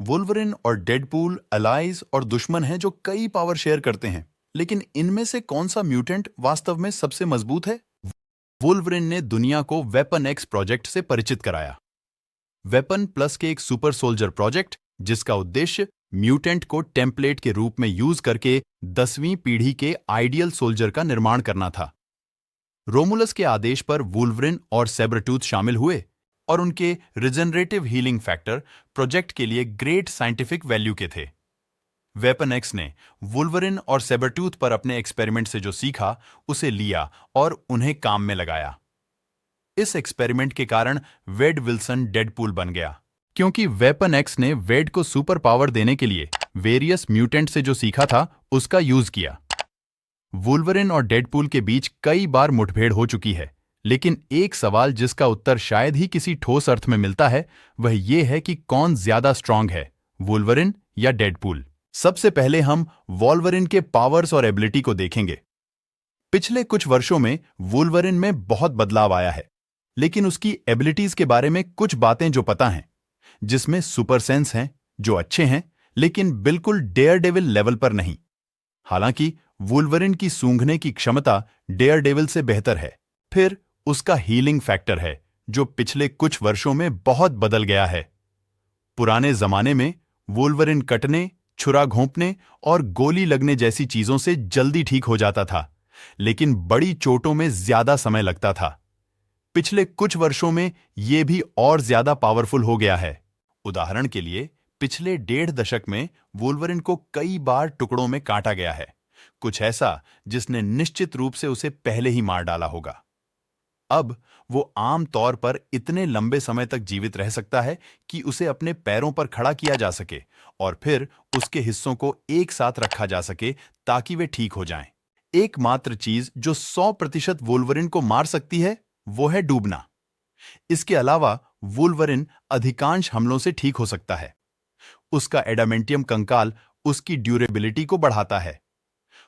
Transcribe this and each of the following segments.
Wolverine और Deadpool allies और दुश्मन हैं जो कई पावर शेयर करते हैं, लेकिन इनमें से कौन सा म्यूटेंट वास्तव में सबसे मजबूत है? वुल्वरिन ने दुनिया को वेपन एक्स प्रोजेक्ट से परिचित कराया। वेपन प्लस के एक सुपर सोल्जर प्रोजेक्ट जिसका उद्देश्य म्यूटेंट को टेम्पलेट के रूप में यूज करके 10वीं पीढ़ी के आइडियल सोल्जर का निर्माण करना था। रोमुलस के आदेश पर वुल्वरिन और सैबरटूथ शामिल हुए और उनके रिजनरेटिव हीलिंग फैक्टर प्रोजेक्ट के लिए ग्रेट साइंटिफिक वैल्यू के थे। वेपन एक्स ने वुल्वरिन और सैबरटूथ पर अपने एक्सपेरिमेंट से जो सीखा उसे लिया और उन्हें काम में लगाया। इस एक्सपेरिमेंट के कारण वेड विल्सन डेडपूल बन गया, क्योंकि वेपन एक्स ने वेड को सुपर पावर देने के लिए वेरियस म्यूटेंट से जो सीखा था उसका यूज किया। वुल्वरिन और डेडपूल के बीच कई बार मुठभेड़ हो चुकी है, लेकिन एक सवाल जिसका उत्तर शायद ही किसी ठोस अर्थ में मिलता है वह यह है कि कौन ज्यादा स्ट्रांग है, वुल्वरिन या डेडपूल। सबसे पहले हम वुल्वरिन के पावर्स और एबिलिटी को देखेंगे। पिछले कुछ वर्षों में वुल्वरिन में बहुत बदलाव आया है, लेकिन उसकी एबिलिटीज के बारे में कुछ बातें जो पता हैं, जिसमें सुपर सेंस हैं जो अच्छे हैं लेकिन बिल्कुल डेयरडेविल लेवल पर नहीं। हालांकि वुल्वरिन की सूंघने की क्षमता डेयरडेविल से बेहतर है। फिर उसका हीलिंग फैक्टर है जो पिछले कुछ वर्षों में बहुत बदल गया है। पुराने जमाने में वुल्वरिन कटने, छुरा घोंपने और गोली लगने जैसी चीजों से जल्दी ठीक हो जाता था, लेकिन बड़ी चोटों में ज्यादा समय लगता था। पिछले कुछ वर्षों में यह भी और ज्यादा पावरफुल हो गया है। उदाहरण के लिए पिछले 1.5 दशक में वुल्वरिन को कई बार टुकड़ों में काटा गया है, कुछ ऐसा जिसने निश्चित रूप से उसे पहले ही मार डाला होगा। अब वो आम तौर पर इतने लंबे समय तक जीवित रह सकता है कि उसे अपने पैरों पर खड़ा किया जा सके और फिर उसके हिस्सों को एक साथ रखा जा सके ताकि वे ठीक हो जाएं। एकमात्र चीज जो 100% वुल्वरिन को मार सकती है वो है डूबना। इसके अलावा वुल्वरिन अधिकांश हमलों से ठीक हो सकता है। उसका एडामेंटियम कंकाल उसकी ड्यूरेबिलिटी को बढ़ाता है।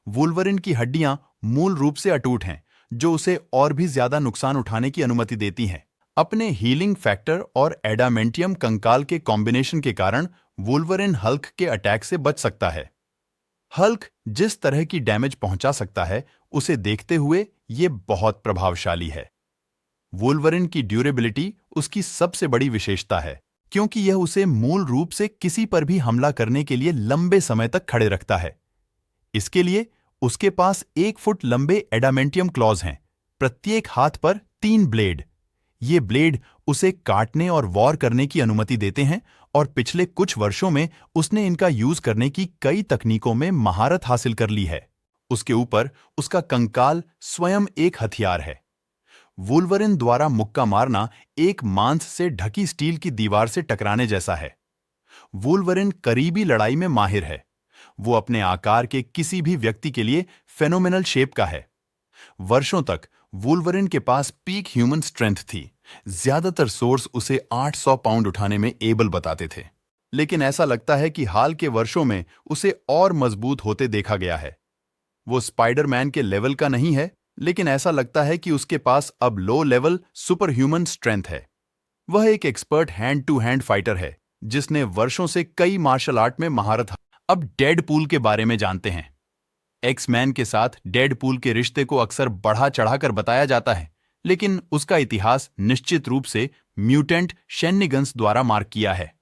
वुल्वरिन की हड्डियां मूल रूप से अटूट हैं, जो उसे और भी ज्यादा नुकसान उठाने की अनुमति देती हैं। अपने हीलिंग फैक्टर और एडामेंटियम कंकाल के कॉम्बिनेशन के कारण वुल्वरिन हल्क के अटैक से बच सकता है। हल्क जिस तरह की डैमेज पहुंचा सकता है उसे देखते हुए यह बहुत प्रभावशाली है। वुल्वरिन की ड्यूरेबिलिटी उसकी सबसे बड़ी विशेषता है, क्योंकि यह उसे मूल रूप से किसी पर भी हमला करने के लिए लंबे समय तक खड़े रखता है। इसके लिए उसके पास 1 फुट लंबे एडामेंटियम क्लॉज हैं, प्रत्येक हाथ पर 3 ब्लेड। ये ब्लेड उसे काटने और वॉर करने की अनुमति देते हैं और पिछले कुछ वर्षों में उसने इनका यूज करने की कई तकनीकों में महारत हासिल कर ली है। उसके ऊपर उसका कंकाल स्वयं एक हथियार है। वुल्वरिन द्वारा मुक्का मारना एक मांस से ढकी स्टील की दीवार से टकराने जैसा है। वुल्वरिन करीबी लड़ाई में माहिर है। वो अपने आकार के किसी भी व्यक्ति के लिए फेनोमेनल शेप का है। वर्षों तक वुल्वरिन के पास पीक ह्यूमन स्ट्रेंथ थी। ज्यादातर सोर्स उसे 800 पाउंड उठाने में एबल बताते थे, लेकिन ऐसा लगता है कि हाल के वर्षों में उसे और मजबूत होते देखा गया है। वो स्पाइडरमैन के लेवल का नहीं है, लेकिन ऐसा लगता है कि उसके पास अब low level super human strength है। वह एक expert hand to hand fighter है जिसने वर्षों से कई मार्शल आर्ट में महारत। अब डेडपूल के बारे में जानते हैं। एक्स-मैन के साथ डेडपूल के रिश्ते को अक्सर बढ़ा चढ़ाकर बताया जाता है, लेकिन उसका इतिहास निश्चित रूप से म्यूटेंट शेनिगन्स द्वारा मार्क किया है।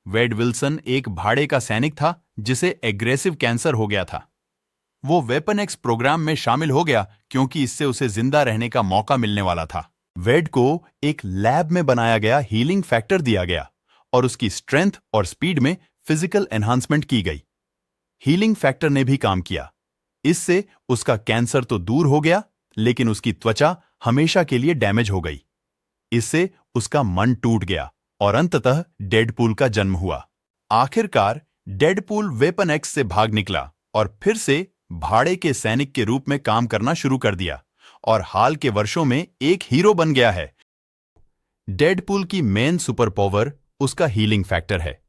वेड विल्सन एक भाड़े का सैनिक था जिसे एग्रेसिव कैंसर हो गया था। वो वेपन एक्स प्रोग्राम में शामिल हो गया क्योंकि इससे उसे जिंदा रहने का मौका मिलने वाला था। वेड को एक लैब में बनाया गया हीलिंग फैक्टर दिया गया और उसकी स्ट्रेंथ और स्पीड में फिजिकल एनहांसमेंट की गई। हीलिंग फैक्टर ने भी काम किया। इससे उसका कैंसर तो दूर हो गया, लेकिन उसकी त्वचा हमेशा के लिए डैमेज हो गई। इससे उसका मन टूट गया और अंततः डेडपूल का जन्म हुआ। आखिरकार डेडपूल वेपन एक्स से भाग निकला और फिर से भाड़े के सैनिक के रूप में काम करना शुरू कर दिया और हाल के वर्षों में एक हीरो बन गया है। डेडपूल की मेन सुपर पावर उसका हीलिंग फैक्टर है।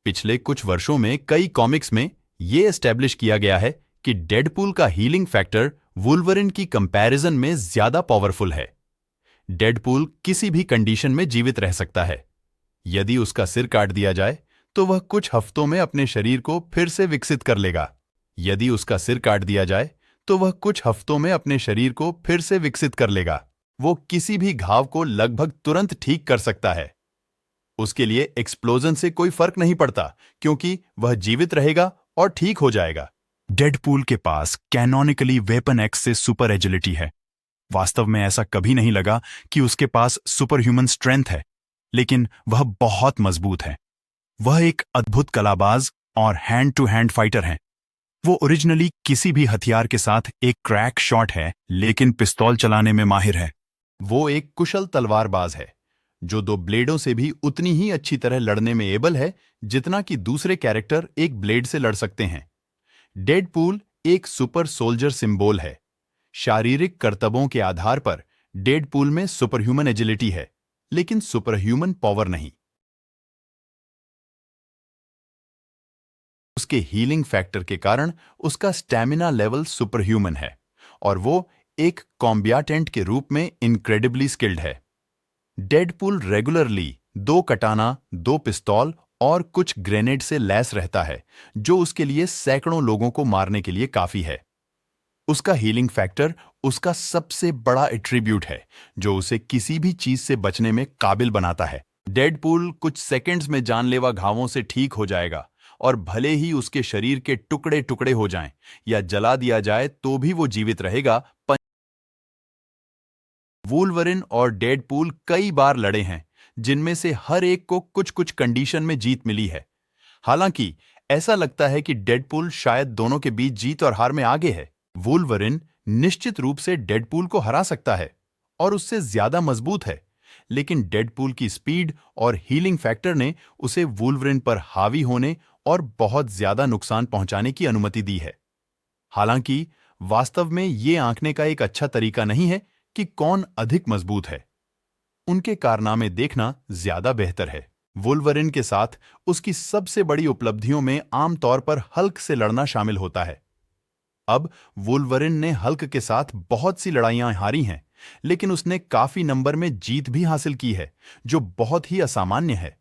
पिछले कुछ वर्षों में कई कॉमिक्स में यह एस्टैब्लिश किया गया है कि डेडपूल का हीलिंग फैक्टर वुल्वरिन की कंपैरिजन में ज्यादा पावरफुल है। डेडपूल किसी भी कंडीशन में जीवित रह सकता है। यदि उसका सिर काट दिया जाए तो वह कुछ हफ्तों में अपने शरीर को फिर से विकसित कर लेगा। यदि उसका सिर काट दिया जाए तो वह कुछ हफ्तों में अपने शरीर को फिर से विकसित कर लेगा। वो किसी भी घाव को लगभग तुरंत ठीक कर सकता है। उसके लिए एक्सप्लोजन से कोई फर्क नहीं पड़ता, क्योंकि वह जीवित रहेगा और ठीक हो जाएगा। डेडपूल के पास कैनोनिकली वेपन एक्स से सुपर एजिलिटी है। वास्तव में ऐसा कभी नहीं लगा कि उसके पास सुपर ह्यूमन स्ट्रेंथ है, लेकिन वह बहुत मजबूत है। वह एक अद्भुत कलाबाज और हैंड टू हैंड फाइटर है। वो ओरिजिनली किसी भी हथियार के साथ एक क्रैक शॉट है, लेकिन पिस्तौल चलाने में माहिर है। वो एक कुशल तलवारबाज है, जो दो ब्लेडों से भी उतनी ही अच्छी तरह लड़ने में एबल है जितना कि दूसरे कैरेक्टर एक ब्लेड से लड़ सकते हैं। डेडपूल एक सुपर सोल्जर सिंबल है। शारीरिक करतबों के आधार पर डेडपूल में सुपरह्यूमन एजिलिटी है, लेकिन सुपरह्यूमन पावर नहीं। उसके हीलिंग फैक्टर के कारण उसका स्टैमिना लेवल सुपरह्यूमन है, और वो एक कॉम्बैटेंट के रूप में इनक्रेडिबली स्किल्ड है। डेडपूल रेगुलरली 2 कटाना, 2 पिस्तौल और कुछ ग्रेनेड से लैस रहता है, जो उसके लिए सैकड़ों लोगों को मारने के लिए काफी है। उसका हीलिंग फैक्टर उसका सबसे बड़ा एट्रीब्यूट है, जो उसे किसी भी चीज से बचने में काबिल बनाता है। डेडपूल कुछ सेकंड्स में जानलेवा घावों से ठीक हो जाएगा, और भले ही उसके शरीर के टुकड़े टुकड़े हो जाएं या जला दिया जाए तो भी वो जीवित रहेगा। वुल्वरिन और डेडपूल कई बार लड़े हैं, जिनमें से हर एक को कुछ कुछ कंडीशन में जीत मिली है। हालांकि ऐसा लगता है कि डेडपूल शायद दोनों के बीच जीत और हार में आगे है। वुल्वरिन निश्चित रूप से डेडपूल को हरा सकता है और उससे ज्यादा मजबूत है, लेकिन डेडपूल की स्पीड और हीलिंग फैक्टर ने उसे वुल्वरिन पर हावी होने और बहुत ज्यादा नुकसान पहुंचाने की अनुमति दी है। हालांकि वास्तव में ये आंकने का एक अच्छा तरीका नहीं है कि कौन अधिक मजबूत है। उनके कारनामे देखना ज्यादा बेहतर है। वुल्वरिन के साथ उसकी सबसे बड़ी उपलब्धियों में आमतौर पर हल्क से लड़ना शामिल होता है। अब वुल्वरिन ने हल्क के साथ बहुत सी लड़ाइयां हारी हैं, लेकिन उसने काफी नंबर में जीत भी हासिल की है, जो बहुत ही असामान्य है।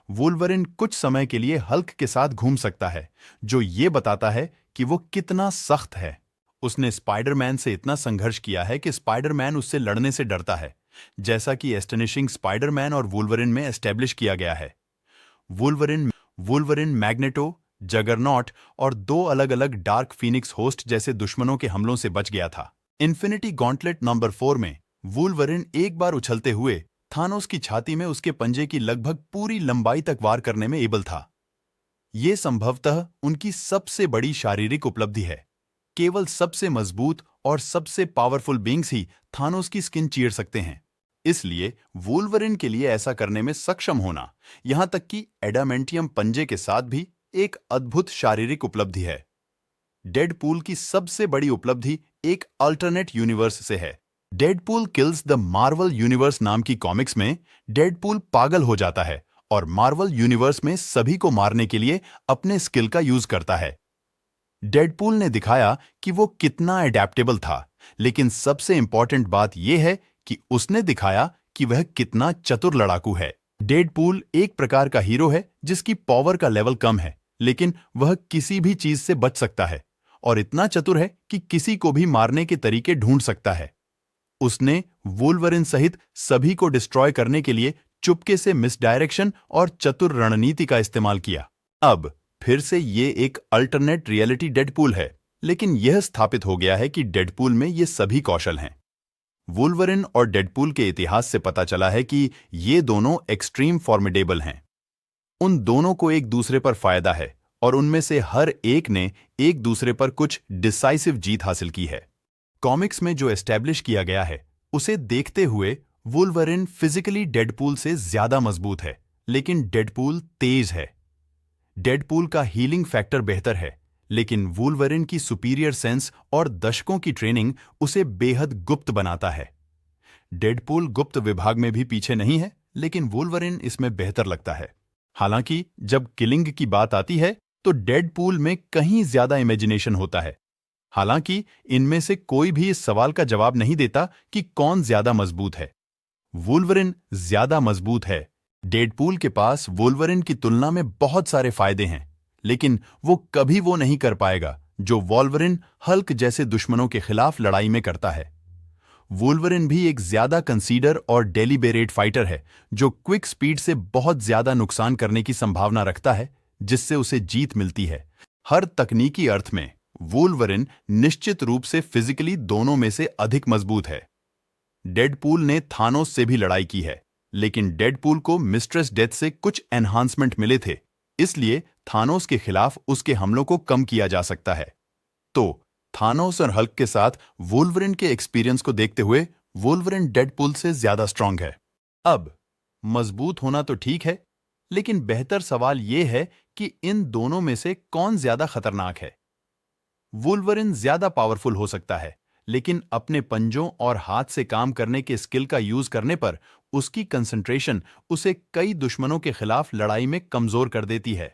वुल्वरिन कुछ समय के लिए हल्क के साथ घूम सकता है, जो ये बताता है कि वो कितना सख्त है। उसने स्पाइडरमैन से इतना संघर्ष किया है कि स्पाइडरमैन उससे लड़ने से डरता है, जैसा कि एस्टनिशिंग स्पाइडरमैन और वुल्वरिन में एस्टेब्लिश किया गया है। वुल्वरिन मैग्नेटो, जगरनॉट और 2 अलग-अलग डार्क फीनिक्स होस्ट जैसे दुश्मनों के हमलों से बच गया था। इन्फिनिटी गॉन्टलेट नंबर 4 में वुल्वरिन एक बार उछलते हुए थानोस की छाती में उसके पंजे की लगभग पूरी लंबाई तक वार करने में एबल था। ये संभवतः उनकी सबसे बड़ी शारीरिक उपलब्धि है। केवल सबसे मजबूत और सबसे पावरफुल बींग्स ही थानोस की स्किन चीर सकते हैं। इसलिए वुल्वरिन के लिए ऐसा करने में सक्षम होना, यहां तक कि एडामेंटियम पंजे के साथ भी, एक अद्भुत शारीरिक उपलब्धि है। डेडपूल की सबसे बड़ी उपलब्धि एक अल्टरनेट यूनिवर्स से है। Deadpool kills the Marvel universe नाम की कॉमिक्स में डेडपूल पागल हो जाता है और मार्वल यूनिवर्स में सभी को मारने के लिए अपने स्किल का यूज करता है। डेडपूल ने दिखाया कि वो कितना एडेप्टेबल था, लेकिन सबसे इंपॉर्टेंट बात यह है कि उसने दिखाया कि वह कितना चतुर लड़ाकू है। डेडपूल एक प्रकार का हीरो है जिसकी पावर का लेवल कम है, लेकिन वह किसी भी चीज से बच सकता है और इतना चतुर है कि किसी को भी मारने के तरीके ढूंढ सकता है। उसने वुल्वरिन सहित सभी को डिस्ट्रॉय करने के लिए चुपके से मिसडायरेक्शन और चतुर रणनीति का इस्तेमाल किया। अब फिर से ये एक अल्टरनेट रियलिटी डेडपूल है, लेकिन यह स्थापित हो गया है कि डेडपूल में ये सभी कौशल हैं। वुल्वरिन और डेडपूल के इतिहास से पता चला है कि ये दोनों एक्सट्रीम फॉर्मिडेबल हैं। उन दोनों को एक दूसरे पर फायदा है और उनमें से हर एक ने एक दूसरे पर कुछ डिसाइसिव जीत हासिल की है। कॉमिक्स में जो एस्टैब्लिश किया गया है, उसे देखते हुए वुल्वरिन फिजिकली डेडपूल से ज्यादा मजबूत है, लेकिन डेडपूल तेज है। डेडपूल का हीलिंग फैक्टर बेहतर है, लेकिन वुल्वरिन की सुपीरियर सेंस और दशकों की ट्रेनिंग उसे बेहद गुप्त बनाता है। डेडपूल गुप्त विभाग में भी पीछे नहीं है, लेकिन वुल्वरिन इसमें बेहतर लगता है। हालांकि जब किलिंग की बात आती है तो डेडपूल में कहीं ज्यादा इमेजिनेशन होता है। हालांकि इनमें से कोई भी इस सवाल का जवाब नहीं देता कि कौन ज्यादा मजबूत है। वुल्वरिन ज्यादा मजबूत है, डेडपूल के पास वोल्वरिन की तुलना में बहुत सारे फायदे हैं, लेकिन वो कभी वो नहीं कर पाएगा जो वोल्वरिन हल्क जैसे दुश्मनों के खिलाफ लड़ाई में करता है। वोल्वरिन भी एक ज्यादा कंसीडर और डेलिबरेट फाइटर है जो क्विक स्पीड से बहुत ज्यादा नुकसान करने की संभावना रखता है, जिससे उसे जीत मिलती है। हर तकनीकी अर्थ में वोल्वरिन निश्चित रूप से फिजिकली दोनों में से अधिक मजबूत है। डेडपूल ने थानोस से भी लड़ाई की है, लेकिन डेडपूल को मिस्ट्रेस डेथ से कुछ एनहांसमेंट मिले थे, इसलिए थानोस के खिलाफ उसके हमलों को कम किया जा सकता है। तो थानोस और हल्क के साथ वोल्वरिन के एक्सपीरियंस को देखते हुए वोल्वरिन डेडपूल से ज्यादा स्ट्रांग है। अब मजबूत होना तो ठीक है, लेकिन बेहतर सवाल यह है कि इन दोनों में से कौन ज्यादा खतरनाक है। वोल्वरिन ज्यादा पावरफुल हो सकता है, लेकिन अपने पंजों और हाथ से काम करने के स्किल का यूज करने पर उसकी कंसंट्रेशन उसे कई दुश्मनों के खिलाफ लड़ाई में कमजोर कर देती है।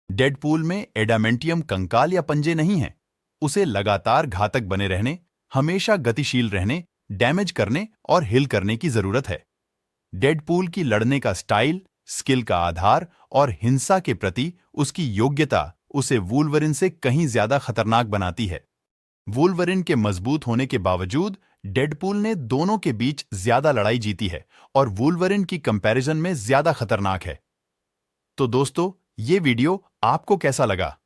डेडपूल में एडामेंटियम कंकाल या पंजे नहीं हैं। उसे लगातार घातक बने रहने, हमेशा गतिशील रहने, डैमेज करने और हिल करने की जरूरत है। डेडपूल की लड़ने का स्टाइल, स्किल का आधार और हिंसा के प्रति उसकी योग्यता उसे वोल्वरिन से कहीं ज्यादा खतरनाक बनाती है। वोल्वरिन के मजबूत होने के बावजूद डेडपूल ने दोनों के बीच ज्यादा लड़ाई जीती है और वोल्वरिन की कंपैरिजन में ज्यादा खतरनाक है। तो दोस्तों, ये वीडियो आपको कैसा लगा?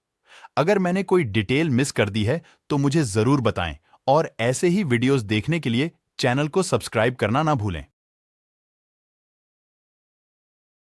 अगर मैंने कोई डिटेल मिस कर दी है तो मुझे जरूर बताएं और ऐसे ही वीडियोस देखने के लिए चैनल को सब्सक्राइब करना ना भूलें।